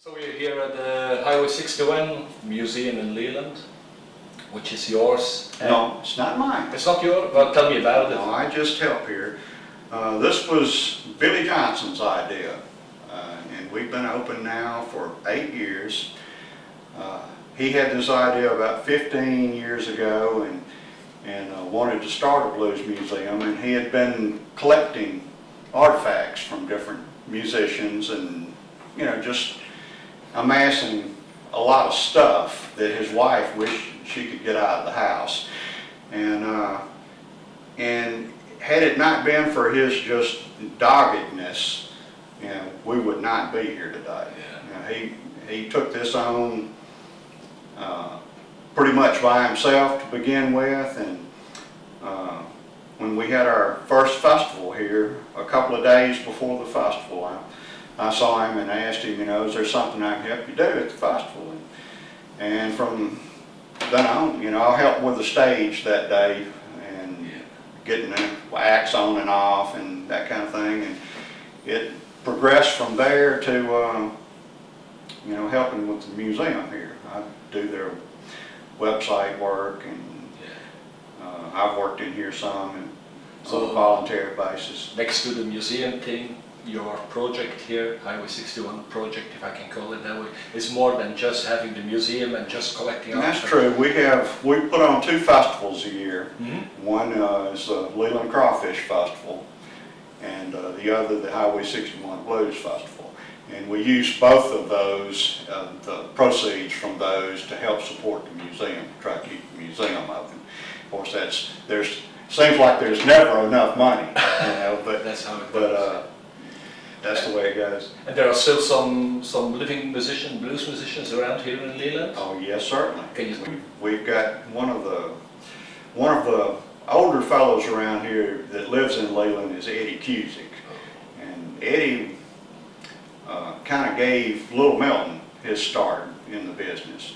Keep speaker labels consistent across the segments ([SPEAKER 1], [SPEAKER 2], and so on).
[SPEAKER 1] So we're here at the Highway 61 Museum in Leland, which is yours.
[SPEAKER 2] No, it's not mine.
[SPEAKER 1] It's not yours? Well, tell me about it.
[SPEAKER 2] No, I just help here. This was Billy Johnson's idea, and we've been open now for 8 years. He had this idea about 15 years ago and wanted to start a blues museum, and he had been collecting artifacts from different musicians and, you know, just amassing a lot of stuff that his wife wished she could get out of the house. And had it not been for his just doggedness, you know, we would not be here today. Yeah. You know, he took this on pretty much by himself to begin with, and when we had our first festival here, a couple of days before the festival, I saw him and asked him, you know, is there something I can help you do at the festival? And from then on, you know, I'll help with the stage that day and getting the acts on and off and that kind of thing. And it progressed from there to, you know, helping with the museum here. I do their website work, and I've worked in here some and on a volunteer basis.
[SPEAKER 1] Next to the museum thing, your project here, Highway 61 project, if I can call it that way, is more than just having the museum and just collecting artifacts.
[SPEAKER 2] That's true. We put on 2 festivals a year. Mm-hmm. One is the Leland Crawfish Festival, and the other the Highway 61 Blues Festival. And we use both of those, the proceeds from those, to help support the museum, try to keep the museum open. Of course, seems like there's never enough money, you know, but
[SPEAKER 1] that's how it goes.
[SPEAKER 2] That's the way it goes.
[SPEAKER 1] And there are still some living blues musicians around here in Leland?
[SPEAKER 2] Oh yes, certainly.
[SPEAKER 1] Can you...
[SPEAKER 2] We've got one of the older fellows around here that lives in Leland is Eddie Cusick, and Eddie kind of gave Little Milton his start in the business.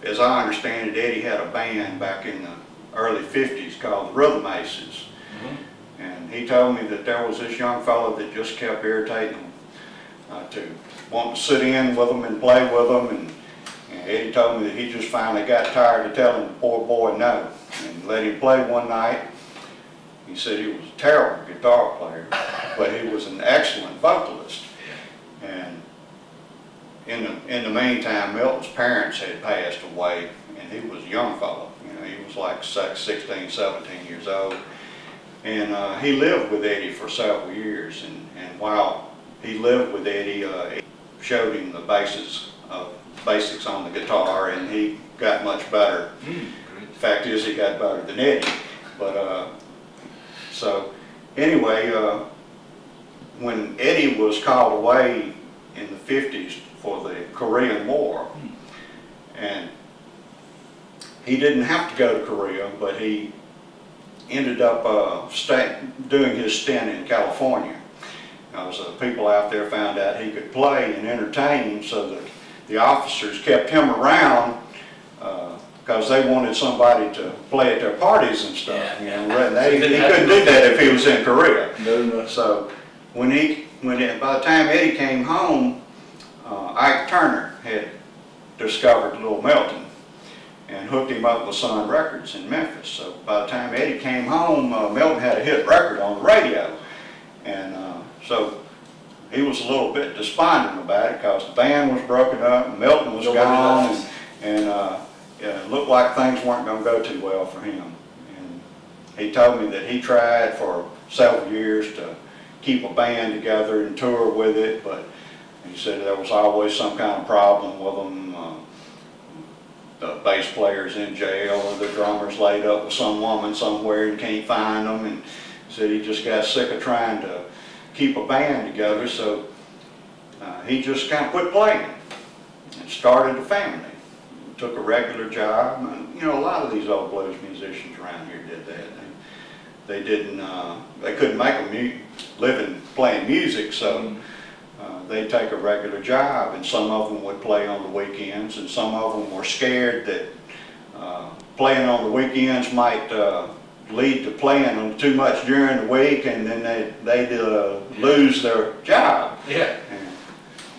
[SPEAKER 2] As I understand it, Eddie had a band back in the early '50s called the Rhythm Aces. Mm-hmm. And he told me that there was this young fellow that just kept irritating him to want to sit in with them and play with them. And Eddie told me that he just finally got tired of telling the poor boy no and let him play one night. He said he was a terrible guitar player, but he was an excellent vocalist. And in the meantime, Milton's parents had passed away, and he was a young fellow. You know, he was like 16, 17 years old. And he lived with Eddie for several years, and while he lived with Eddie, he showed him the basics on the guitar, and he got much better. The fact is, he got better than Eddie. But so anyway, when Eddie was called away in the '50s for the Korean War, and he didn't have to go to Korea, but he ended up doing his stint in California. Because people out there found out he could play and entertain, so that the officers kept him around because they wanted somebody to play at their parties and stuff. Yeah. You know, he couldn't do that if he was in Korea. No. So by the time Eddie came home, Ike Turner had discovered Little Milton and hooked him up with Sun Records in Memphis. So by the time Eddie came home, Milton had a hit record on the radio. And so he was a little bit despondent about it because the band was broken up and Milton was gone, and it looked like things weren't going to go too well for him. And he told me that he tried for several years to keep a band together and tour with it, but he said there was always some kind of problem with them. The bass player's in jail, or the drummer's laid up with some woman somewhere and can't find them, and said he just got sick of trying to keep a band together, so he just kind of quit playing and started a family. Took a regular job. You know, a lot of these old blues musicians around here did that. They couldn't make a living playing music, so they'd take a regular job, and some of them would play on the weekends, and some of them were scared that playing on the weekends might lead to playing them too much during the week, and then they lose their job.
[SPEAKER 1] Yeah.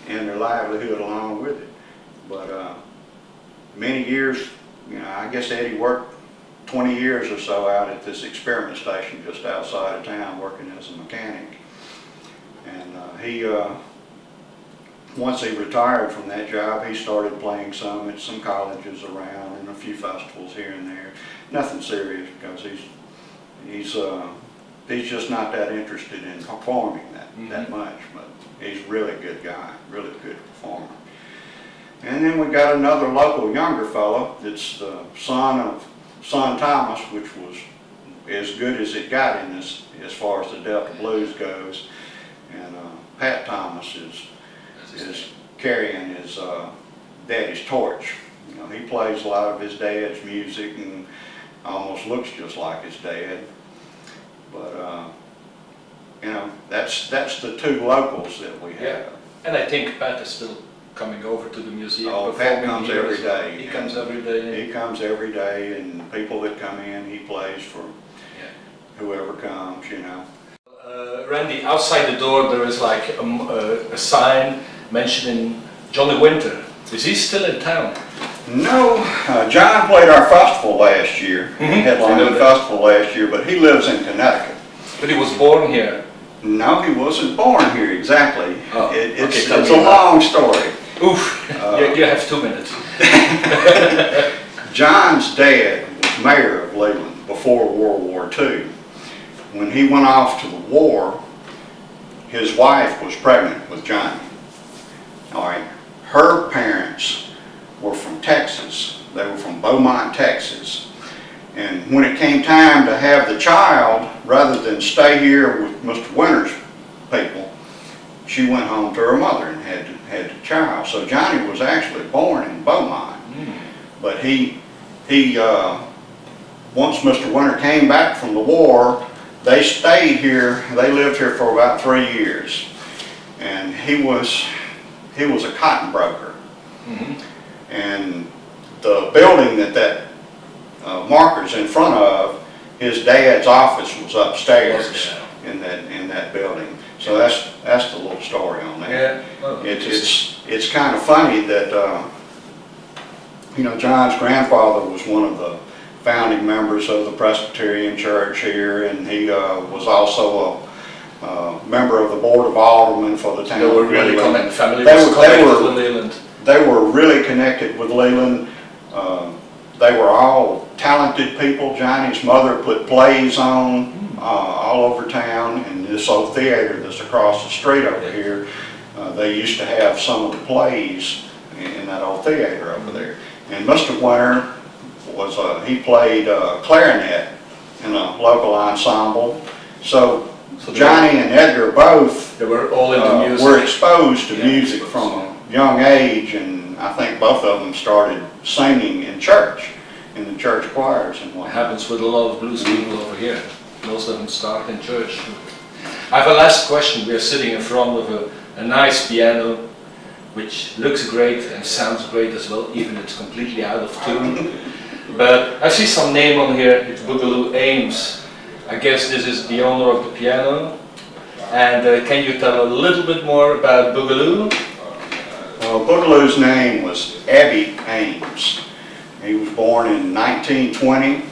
[SPEAKER 2] And their livelihood along with it. But many years, you know, I guess Eddie worked 20 years or so out at this experiment station just outside of town working as a mechanic. And once he retired from that job, he started playing some at some colleges around and a few festivals here and there. Nothing serious, because he's just not that interested in performing that much, but he's a really good guy, really good performer. And then we got another local younger fellow that's the son of Thomas, which was as good as it got in this as far as the Delta Blues goes. And Pat Thomas is carrying his daddy's torch. You know, he plays a lot of his dad's music and almost looks just like his dad. But you know, that's the two locals that we have.
[SPEAKER 1] Yeah. And I think Pat is still coming over to the museum.
[SPEAKER 2] Oh, Pat comes every day.
[SPEAKER 1] He comes every day.
[SPEAKER 2] He comes every day, and people that come in, he plays for whoever comes, you know.
[SPEAKER 1] Randy, outside the door there is like a sign mentioning Johnny Winter. Is he still in town?
[SPEAKER 2] No, John played our festival last year. He headlined the festival last year, but he lives in Connecticut.
[SPEAKER 1] But he was born here?
[SPEAKER 2] No, he wasn't born here exactly.
[SPEAKER 1] Oh,
[SPEAKER 2] it's a long story.
[SPEAKER 1] Oof, you have 2 minutes.
[SPEAKER 2] John's dad was mayor of Leland before World War II. When he went off to the war, his wife was pregnant with Johnny. All right, her parents were from Texas. They were from Beaumont, Texas. And when it came time to have the child, rather than stay here with Mr. Winter's people, she went home to her mother and had the child. So Johnny was actually born in Beaumont. But once Mr. Winter came back from the war, they stayed here. They lived here for about 3 years. And he was a cotton broker. And the building that marker's in front of, his dad's office was upstairs in that building. So that's the little story on that.
[SPEAKER 1] Yeah. Oh,
[SPEAKER 2] it's kind of funny that you know, John's grandfather was one of the founding members of the Presbyterian Church here, and he was also a member of the Board of Aldermen for the town.
[SPEAKER 1] They were really connected with Leland.
[SPEAKER 2] They were really connected with Leland. They were all talented people. Johnny's mother put plays on all over town, and this old theater that's across the street over here, they used to have some of the plays in that old theater over there. And Mr. Winter he played clarinet in a local ensemble. So Johnny and Edgar both
[SPEAKER 1] were all into music.
[SPEAKER 2] Were exposed to music from a young age, and I think both of them started singing in church, in the church choirs and whatnot.
[SPEAKER 1] It happens with a lot of blues people over here. Most of them start in church. I have a last question. We are sitting in front of a nice piano, which looks great and sounds great as well, even it's completely out of tune. But I see some name on here. It's Boogaloo Ames. I guess this is the owner of the piano. And can you tell a little bit more about Boogaloo?
[SPEAKER 2] Well, Boogaloo's name was Abby Ames. He was born in 1920,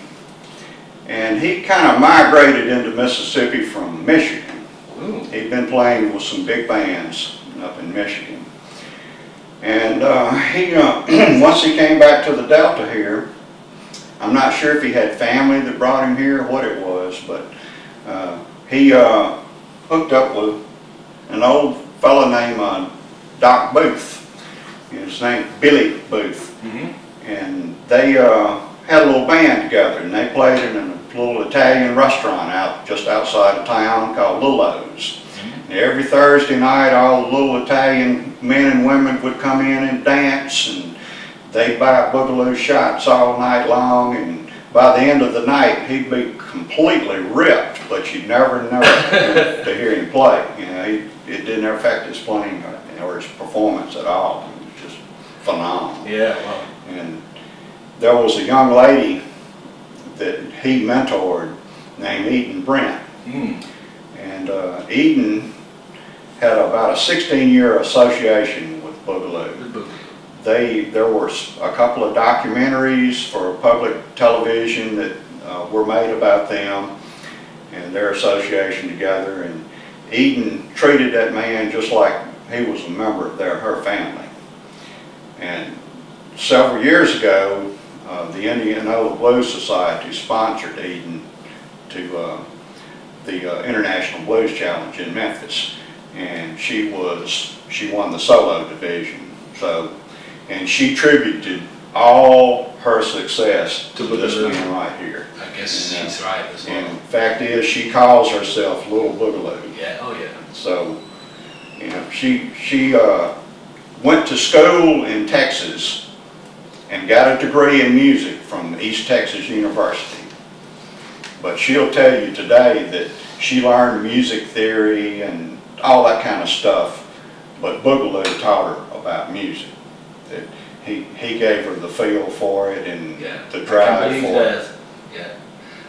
[SPEAKER 2] and he kind of migrated into Mississippi from Michigan.
[SPEAKER 1] Ooh.
[SPEAKER 2] He'd been playing with some big bands up in Michigan. And once he came back to the Delta here, I'm not sure if he had family that brought him here or what it was, but he hooked up with an old fellow named Doc Booth. His name Billy Booth. And they had a little band together, and they played in a little Italian restaurant just outside of town called Lillo's. Every Thursday night, all the little Italian men and women would come in and dance, and they'd buy Boogaloo shots all night long, and by the end of the night, he'd be completely ripped, but you'd never know to hear him play. You know, it didn't affect his playing or his performance at all. It was just phenomenal.
[SPEAKER 1] Yeah, wow.
[SPEAKER 2] And there was a young lady that he mentored named Eden Brent.
[SPEAKER 1] Mm.
[SPEAKER 2] And Eden had about a 16-year association with Boogaloo. There were a couple of documentaries for public television that were made about them and their association together. And Eden treated that man just like he was a member of her family. And several years ago, the Indianola Blues Society sponsored Eden to the International Blues Challenge in Memphis, and she won the solo division. So, and she tributed all her success to this man right here.
[SPEAKER 1] I guess she's right as well.
[SPEAKER 2] And the fact is, she calls herself Little Boogaloo.
[SPEAKER 1] Yeah. Oh yeah.
[SPEAKER 2] So, you know, she went to school in Texas and got a degree in music from East Texas University. But she'll tell you today that she learned music theory and all that kind of stuff, but Boogaloo taught her about music. That he gave her the feel for it and the drive for it.
[SPEAKER 1] Yeah.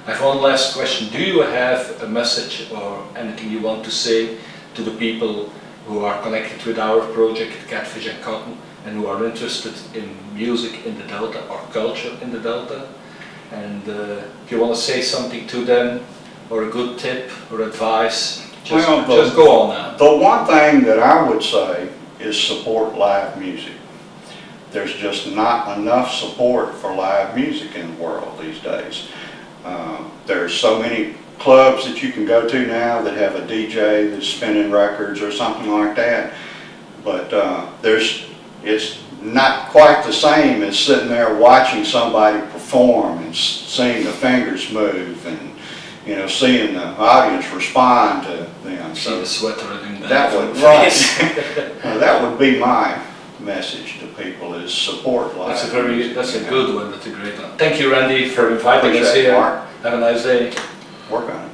[SPEAKER 1] I have one last question. Do you have a message or anything you want to say to the people who are connected with our project, Catfish and Cotton, and who are interested in music in the Delta or culture in the Delta? And if you want to say something to them, or a good tip or advice, just go on now.
[SPEAKER 2] The one thing that I would say is support live music. There's just not enough support for live music in the world these days. There's so many clubs that you can go to now that have a DJ that's spinning records or something like that, but it's not quite the same as sitting there watching somebody perform and seeing the fingers move and, you know, seeing the audience respond to them.
[SPEAKER 1] See the sweater in
[SPEAKER 2] that would be my message to people, is support live.
[SPEAKER 1] That's a good one. That's a great one. Thank you, Randy, for inviting us here.
[SPEAKER 2] Mark.
[SPEAKER 1] Have a nice day.
[SPEAKER 2] Work on it.